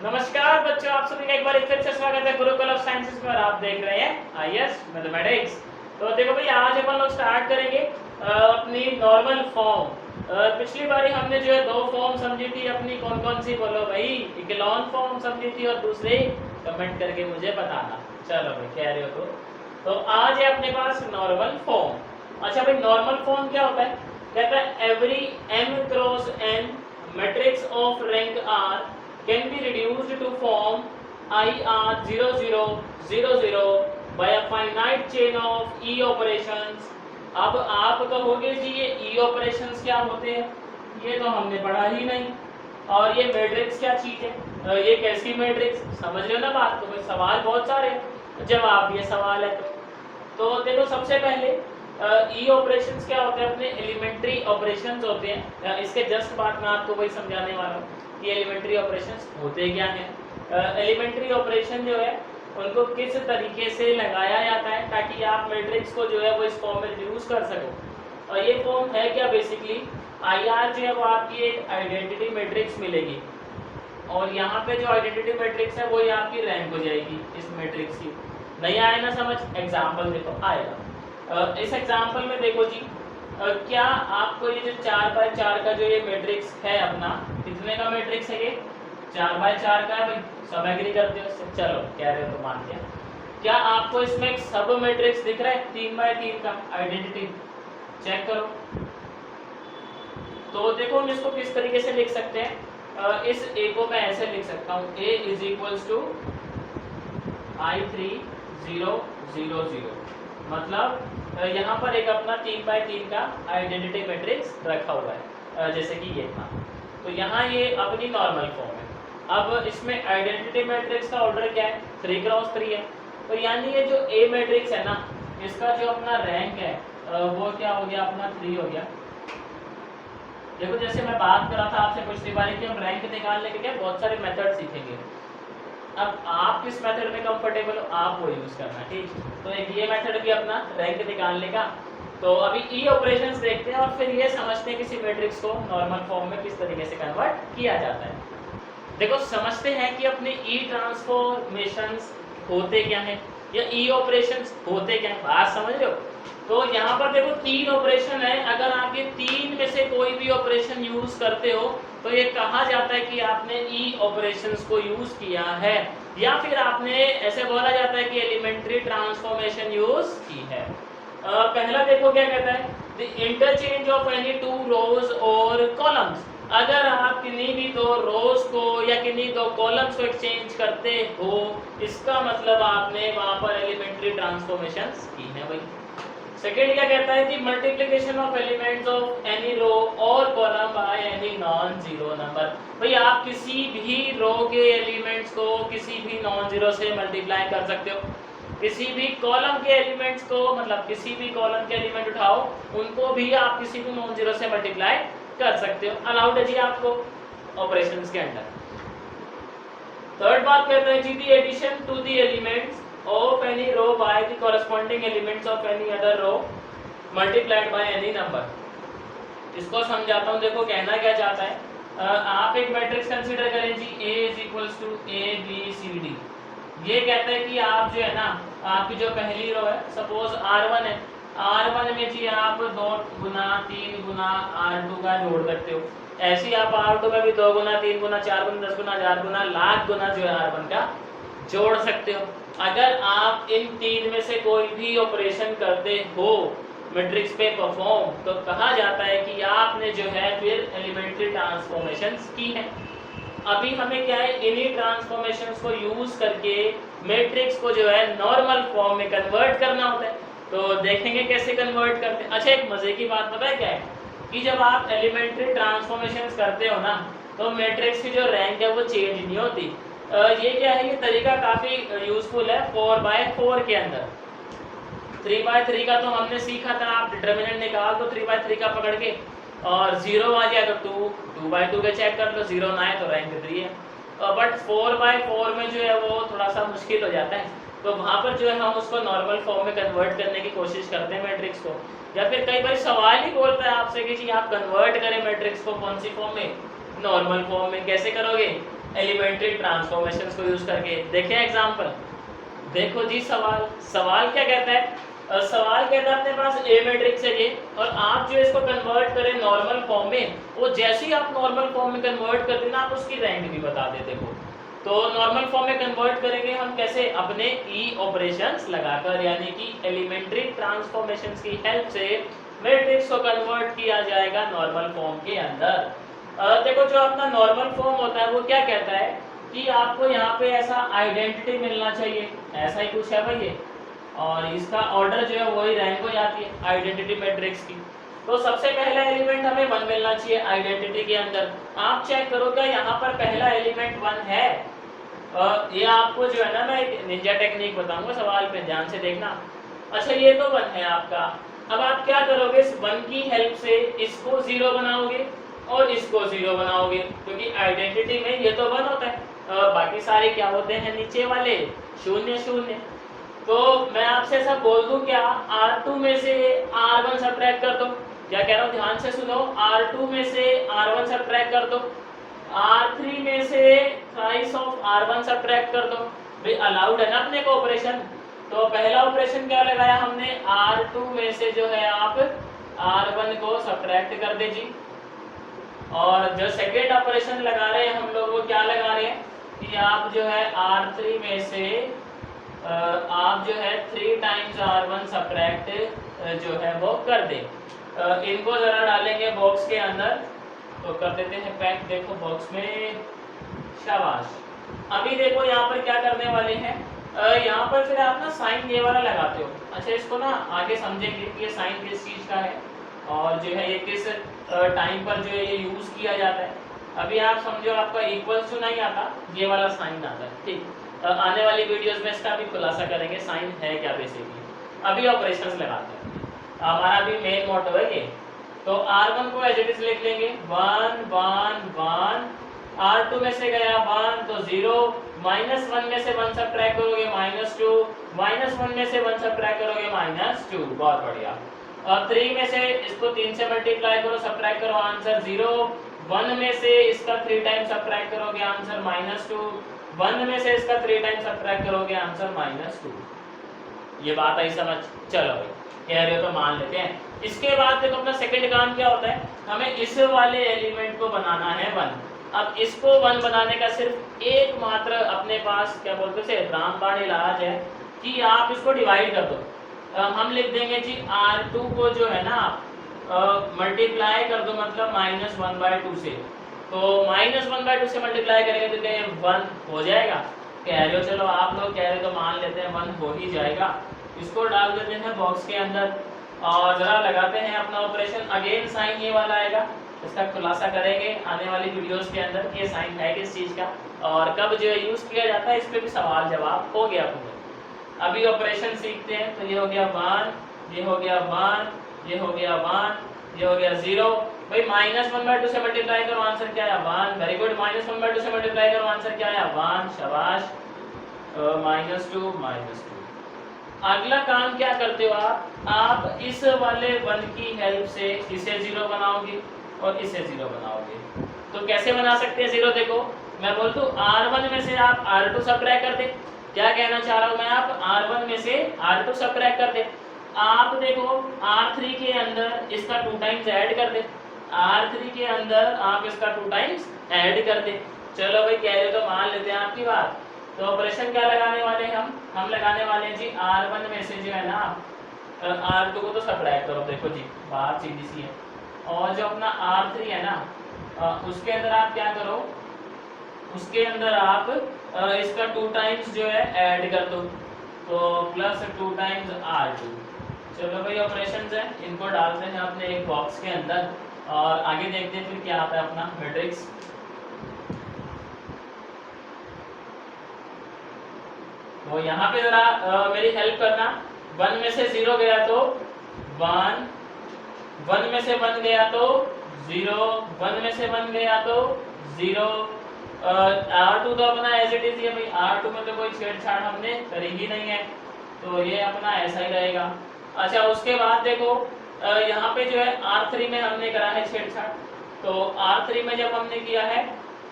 नमस्कार बच्चों, आप सभी का एक बार फिर से स्वागत है गुरुकुल ऑफ साइंसेस पर। आप देख रहे हैं आईएएस मैथमेटिक्स। तो देखो भाई, आज अपन लोग स्टार्ट करेंगे अपनी नॉर्मल फॉर्म। पिछली बारी हमने जो है दो फॉर्म समझी थी अपनी, कौन कौन सी बोलो भाई? इक्लोन फॉर्म समझी थी और दूसरी कमेंट करके मुझे बताना। चलो भाई, कह रहे हो तो आज है अपने पास नॉर्मल फॉर्म। अच्छा भाई, नॉर्मल फॉर्म क्या होता है? कहता है every m cross n matrix of rank r can be reduced to form IR0000 by a finite chain of E operations। अब आप कहोगे जी ये E operations क्या होते हैं? ये तो हमने पढ़ा ही नहीं। और ये मैट्रिक्स क्या चीज है? ये कैसी मैट्रिक्स? समझ रहे हो ना बात? तो भाई सवाल बहुत सारे, जवाब ये सवाल है। तो देखो, सबसे पहले ई ऑपरेशंस क्या होते हैं? अपने एलिमेंट्री ऑपरेशंस होते हैं। इसके जस्ट बाद में आपको वही समझाने वाला हूँ कि एलिमेंट्री ऑपरेशंस होते क्या हैं। एलिमेंट्री ऑपरेशन जो है उनको किस तरीके से लगाया जाता है ताकि आप मैट्रिक्स को जो है वो इस फॉर्म में रिड्यूस कर सको। और ये फॉर्म है क्या? बेसिकली आई आर जो है वो आपकी एक आइडेंटिटी मैट्रिक्स मिलेगी, और यहाँ पे जो आइडेंटिटी मैट्रिक्स है वही आपकी रैंक हो जाएगी इस मैट्रिक्स की। नहीं आया ना समझ? एग्जाम्पल देखो आएगा। इस एग्जाम्पल में देखो जी, क्या आपको ये जो 4x4 का जो ये मैट्रिक्स है अपना, कितने का मैट्रिक्स है ये? 4x4 का है भाई। सब एग्री करते हो इससे? चलो, कह रहे हो तो मान लिया। क्या आपको इसमें एक सब मैट्रिक्स दिख रहा है 3x3 का आइडेंटिटी? चेक करो। तो देखो, हम इसको किस तरीके से लिख सकते हैं। इस ए को मैं ऐसे लिख सकता हूँ, A is equals to I3000। मतलब यहाँ पर एक अपना 3x3 का आइडेंटिटी मैट्रिक्स रखा हुआ है, जैसे कि ये था। तो यहाँ ये अपनी नॉर्मल फॉर्म है। अब इसमें आइडेंटिटी मैट्रिक्स का ऑर्डर क्या है? 3x3 है। तो यानी ये जो ए मैट्रिक्स है ना, इसका जो अपना रैंक है वो क्या हो गया? अपना 3 हो गया। देखो, जैसे मैं बात कर रहा था आपसे पिछली बार कि हम रैंक निकालने के क्या बहुत सारे मेथड सीखेंगे। अब आप किस मेथड में कंफर्टेबल हो, आप वो यूज करना, ठीक? तो एक ये मेथड भी अपना रैंक निकालने का। तो अभी ई ऑपरेशंस देखते हैं और फिर ये समझते हैं किसी मैट्रिक्स को नॉर्मल फॉर्म में किस तरीके से कन्वर्ट किया जाता है। देखो, समझते हैं कि अपने ई ट्रांसफॉर्मेशंस होते क्या हैं या ई ऑपरेशंस होते क्या हैं। बात समझ रहे हो? तो यहाँ पर देखो 3 ऑपरेशन है। अगर आप ये 3 में से कोई भी ऑपरेशन यूज करते हो तो ये कहा जाता है कि आपने ई ऑपरेशंस को यूज किया है, या फिर आपने ऐसे बोला जाता है कि एलिमेंट्री ट्रांसफॉर्मेशन यूज की है। पहला देखो क्या कहता है, द इंटरचेंज ऑफ एनी 2 रोज और कॉलम्स। अगर आप किन्हीं भी 2 रोज को या किन्हीं 2 कॉलम्स को एक्सचेंज करते हो, इसका मतलब आपने वहां पर एलिमेंट्री ट्रांसफॉर्मेशंस की है भाई। सेकेंड क्या कहता है कि multiplication of elements of any row और column by any non zero number. भाई आप किसी भी रो के एलिमेंट्स को किसी भी नॉन जीरो से मल्टीप्लाई कर सकते हो। किसी भी कॉलम के एलिमेंट्स को, मतलब किसी भी कॉलम के एलिमेंट उठाओ, उनको भी आप किसी भी नॉन जीरो से मल्टीप्लाई कर सकते हो। अलाउड है जी आपको ऑपरेशंस के अंदर। थर्ड बात कहते हैं जी, the addition to the elements of any row by the corresponding elements of any other row multiplied by any number। इसको समझाता हूँ। देखो, कहना क्या चाहता है, आप एक मैट्रिक्स कंसीडर करें जी, A is equals to ABCD। ये कहता है कि आप जो है ना, आपकी जो पहली रो है, सपोज R1 है, R1 में जी आप 2 गुना 3 गुना R2 का जोड़ सकते हो। ऐसे ही आप R2 में भी 2 गुना 3 गुना 4 गुना 10 गुना 1000 गुना लाख गुना जो है R1 का जोड़ सकते हो। अगर आप इन 3 में से कोई भी ऑपरेशन करते हो मैट्रिक्स पे परफॉर्म, तो कहा जाता है कि आपने जो है फिर एलिमेंट्री ट्रांसफॉर्मेशंस की है। अभी हमें क्या है, इन्हीं ट्रांसफॉर्मेशंस को यूज करके मैट्रिक्स को जो है नॉर्मल फॉर्म में कन्वर्ट करना होता है। तो देखेंगे कैसे कन्वर्ट करते हैं। अच्छा, एक मजे की बात पता है क्या है, कि जब आप एलिमेंट्री ट्रांसफॉर्मेशंस करते हो ना, तो मैट्रिक्स की जो रैंक है वो चेंज नहीं होती। ये क्या है, ये तरीका काफ़ी यूजफुल है 4x4 के अंदर। 3x3 का तो हमने सीखा था, आप डिटर्मिनेंट निकाल दो 3x3 का पकड़ के, और 0 आ जाए तो 2x2 के चेक कर लो, 0 ना आए तो रैंक 3 है। बट 4x4 में जो है वो थोड़ा सा मुश्किल हो जाता है। तो वहाँ पर जो है हम उसको नॉर्मल फॉर्म में कन्वर्ट करने की कोशिश करते हैं मैट्रिक्स को। या फिर कई बार सवाल ही बोलता है आपसे कि जी आप कन्वर्ट करें मैट्रिक्स को कौन सी फॉर्म में? नॉर्मल फॉर्म में। कैसे करोगे? एलिमेंट्री ट्रांसफॉर्मेशंस को यूज करके। देखें एग्जांपल, देखो जी सवाल क्या कहता है, सवाल कहता है अपने पास ए मैट्रिक्स है ये, और आप जो इसको कन्वर्ट करें नॉर्मल फॉर्म में, वो जैसे ही आप नॉर्मल फॉर्म में कन्वर्ट कर देना आप उसकी रैंक भी बता देते हो। तो नॉर्मल फॉर्म में कन्वर्ट करेंगे हम कैसे, अपने ई ऑपरेशंस लगाकर, यानी कि एलिमेंट्री ट्रांसफॉर्मेशंस की हेल्प से मैट्रिक्स को कन्वर्ट किया जाएगा नॉर्मल फॉर्म के अंदर। देखो जो अपना नॉर्मल फॉर्म होता है वो क्या कहता है कि आपको यहाँ पे ऐसा आइडेंटिटी मिलना चाहिए, ऐसा ही कुछ है भाई ये, और इसका ऑर्डर जो है वही रैंक हो जाती है आइडेंटिटी मैट्रिक्स की। तो सबसे पहला एलिमेंट हमें 1 मिलना चाहिए आइडेंटिटी के अंदर। आप चेक करो क्या यहाँ पर पहला एलिमेंट 1 है। ये आपको जो है ना मैं एक निंजा टेक्निक बताऊंगा, सवाल पे ध्यान से देखना। अच्छा ये तो 1 है आपका, अब आप क्या करोगे, इस 1 की हेल्प से इसको 0 बनाओगे और इसको 0 बनाओगे, क्योंकि आइडेंटिटी में ये तो 1 होता है, बाकी सारे क्या होते हैं नीचे वाले 0 0। तो मैं आपसे ऐसा बोल दूं क्या, R2 में से R1 सब्ट्रैक्ट कर दो, क्या कह रहा हूँ ध्यान से सुनो, R2 में से R1 सब्ट्रैक्ट कर दो, R3 में से थ्राइस ऑफ R1 सब्ट्रैक्ट कर दो। भाई अलाउड है ना अपने को ऑपरेशन। तो पहला ऑपरेशन क्या लगाया हमने, R2 में से जो है आप R1 को सब्ट्रैक्ट कर दे जी, और जो सेकेंड ऑपरेशन लगा रहे हैं हम लोग वो क्या लगा रहे हैं कि आप जो है R3 में से आप जो है 3 टाइम्स R1 सब्ट्रैक्ट जो है वो कर दें। इनको जरा डालेंगे बॉक्स के अंदर, तो कर देते हैं पैक, देखो बॉक्स में, शाबाश। अभी देखो यहाँ पर क्या करने वाले हैं, यहाँ पर फिर आप ना साइन ये वाला लगाते हो। अच्छा इसको ना आगे समझेंगे कि ये साइन किस चीज़ का है और जो है ये किस टाइम पर जो है ये यूज किया जाता है। अभी आप समझो आपका इक्वल्स टू नहीं आता, ये वाला साइन आता है, ठीक। आने वाली वीडियोस में इसका भी खुलासा करेंगे साइन है क्या बेसिकली। अभी ऑपरेशंस लगाते हैं, हमारा भी मेन मोटो है ये। तो R1 को एज इट इज लिख लेंगे 1 1 1, R2 में से गया 1 तो 0, -1 में से 1 सब्ट्रैक्ट करोगे -2, -1 में से 1 सब्ट्रैक्ट करोगे -2, बहुत बढ़िया। और 3 में से इसको 3 से मल्टीप्लाई करो, सब्ट्रैक्ट करो, आंसर 0। 1 में से इसका 3 टाइम सब्ट्रैक्ट करोगे, आंसर -2। 1 में से इसका 3 टाइम सब्ट्रैक्ट करोगे, आंसर -2। ये बात आई समझ, चलो भाई कह रहे हो तो मान लेते हैं। इसके बाद देखो अपना सेकंड काम क्या होता है, हमें इस वाले एलिमेंट को बनाना है 1। अब इसको 1 बनाने का सिर्फ एकमात्र अपने पास क्या बोलते थे रामबाण इलाज है कि आप इसको डिवाइड कर दो। हम लिख देंगे जी R2 को जो है ना मल्टीप्लाई कर दो, मतलब -1/2 से। तो -1/2 से मल्टीप्लाई करेंगे तो क्या 1 हो जाएगा, कह रहे हो, चलो आप लोग कह रहे हो तो मान लेते हैं 1 हो ही जाएगा। इसको डाल देते हैं बॉक्स के अंदर और जरा लगाते हैं अपना ऑपरेशन। अगेन साइन ये वाला आएगा, इसका खुलासा करेंगे आने वाली वीडियोस के अंदर कि ये साइन है किस चीज़ का और कब जो है यूज़ किया जाता है, इस पर भी सवाल जवाब हो गया अपने। अभी ऑपरेशन सीखते हैं। तो ये हो गया 1, ये हो गया 1, ये हो गया 1, ये हो गया 0। भाई -1/2 से मल्टीप्लाई करो, आंसर क्या आया 1। वेरी गुड, -1/2 से मल्टीप्लाई करो, आंसर क्या आया 1, शाबाश। -2 -2। अगला काम क्या करते हो आप इस वाले 1 की हेल्प से इसे 0 बनाओगे और इसे 0 बनाओगे। तो कैसे बना सकते हैं 0, देखो मैं बोल दूं R1 में से आप R2 सब्ट्रैक्ट कर दे। क्या कहना चाह रहा हूं मैं, आप R1 में से R2 सब्ट्रैक्ट कर दे। आप देखो R3 के अंदर इसका 2 टाइम्स ऐड कर दे, R3 के अंदर आप इसका 2 टाइम्स ऐड कर दे। चलो भाई कह रहे तो मान लेते हैं आपकी बात। तो ऑपरेशन क्या लगाने वाले हैं हम लगाने वाले हैं जी R1 में से जो है ना R2 को तो सब्ट्रैक्ट करो, देखो जी बात सीधी सी है। और जो अपना R3 है ना उसके अंदर आप क्या करो, उसके अंदर आप इसका 2 टाइम्स जो है ऐड कर दो, तो +2 टाइम्स R2। चलो भाई ऑपरेशंस हैं, इनको डालते हैं अपने एक बॉक्स के अंदर और आगे देखते हैं फिर क्या आता है अपना मैट्रिक्स। तो यहाँ पे जरा मेरी हेल्प करना। 1 में से 0 गया तो 1, 1 में से 1 गया तो 0, 1 में से 1 गया तो 0। R2 तो अपना एज इट इज है भाई, R2 में तो कोई छेड़छाड़ हमने करी ही नहीं है, तो ये अपना ऐसा ही रहेगा। अच्छा उसके बाद देखो यहाँ पे जो है R3 में हमने करा है छेड़छाड़। तो R3 में जब हमने किया है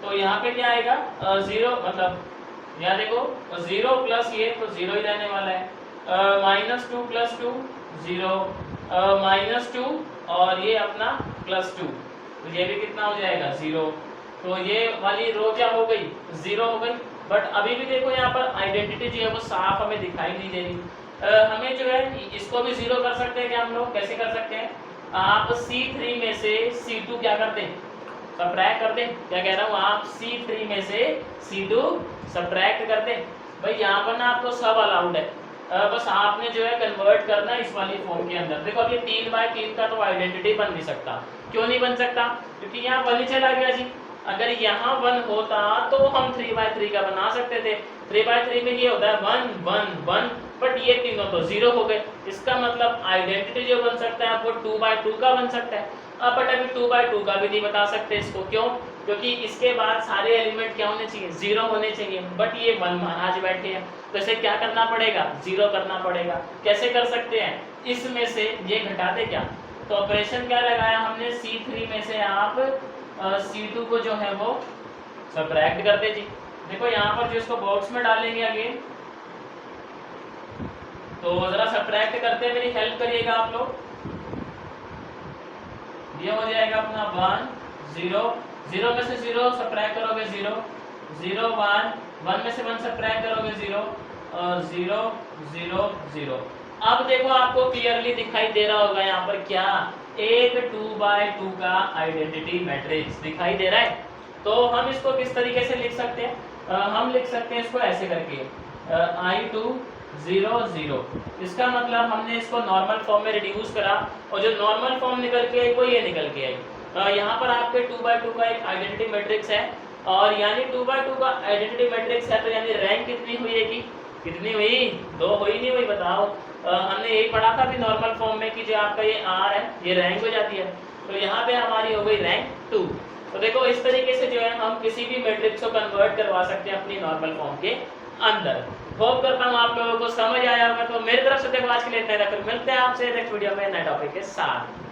तो यहाँ पे क्या आएगा 0, मतलब यहाँ देखो 0 प्लस ये तो 0 ही रहने वाला है, -2 + 2 0, -2 और ये अपना +2, तो ये भी कितना हो जाएगा 0। तो ये वाली रो क्या हो गई 0 हो गई। बट अभी भी देखो यहाँ पर आइडेंटिटी जो है वो साफ हमें दिखाई नहीं दे रही। हमें जो है इसको भी 0 कर सकते हैं क्या हम लोग, कैसे कर सकते हैं, आप C3 में से C2 क्या करते हैं, सब्ट्रैक्ट करते हैं। क्या कह रहा हूँ, आप C3 में से C2 सब्ट्रैक्ट करते हैं। भाई यहाँ पर ना आपको सब अलाउड है, बस आपने जो है कन्वर्ट करना है इस वाली फॉर्म के अंदर। देखो अब ये 3/3 का तो आइडेंटिटी बन नहीं सकता। क्यों नहीं बन सकता, क्योंकि यहाँ 1 ही चला गया जी। अगर यहाँ 1 होता तो हम 3/3 का बना सकते थे। 3/3 में ये होता है 1 1 1, बट ये तीनों तो 0 हो गए। इसका मतलब आइडेंटिटी जो बन सकता है वो 2/2 का बन सकता है। बट अभी 2/2 का भी नहीं बता सकते इसको, क्यों, क्योंकि इसके बाद सारे एलिमेंट क्या होने चाहिए 0 होने चाहिए, बट ये 1 महाराज बैठे हैं, तो इसे क्या करना पड़ेगा 0 करना पड़ेगा। कैसे कर सकते हैं, इसमें से ये घटाते क्या, तो ऑपरेशन क्या लगाया हमने, C3 में से आप C2 को जो है वो सब्ट्रैक्ट करते जी। देखो यहाँ पर जो इसको बॉक्स में डालेंगे अगेन, तो जरा सब्ट्रैक्ट करते मेरी हेल्प करिएगा आप लोग। ये हो जाएगा अपना 1 0, 0 में से 0 सब्ट्रैक्ट करोगे 0 0 1, 1 में से 1 सब्ट्रैक्ट करोगे 0 और 0 0 0। अब देखो आपको क्लियरली दिखाई दे रहा होगा यहाँ पर क्या, एक 2/2 का आइडेंटिटी मैट्रिक्स दिखाई दे रहा है। तो हम इसको किस तरीके से लिख सकते हैं, हम लिख सकते हैं इसको ऐसे करके I2 0 0। इसका मतलब हमने इसको नॉर्मल फॉर्म में रिड्यूस करा और जो नॉर्मल फॉर्म निकल के आई वो ये निकल के आई। यहाँ पर आपके 2/2 का एक आइडेंटिटी मैट्रिक्स है, और यानी 2/2 का आइडेंटिटी मैट्रिक्स है, तो यानी रैंक कितनी हुई है कि कितनी हुई, 2 हुई नहीं हुई बताओ। हमने यही पढ़ा था भी नॉर्मल फॉर्म में कि जो आपका ये R है ये रैंक हो जाती है, तो यहाँ पे हमारी हो गई रैंक 2। तो देखो इस तरीके से जो है हम किसी भी मैट्रिक्स को कन्वर्ट करवा सकते हैं अपनी नॉर्मल फॉर्म के अंदर। होप करता हूँ आप लोगों को समझ आया होगा। तो मेरी तरफ से देखो आज के लिए इतना, फिर मिलते हैं आपसे नेक्स्ट वीडियो में नए टॉपिक के साथ।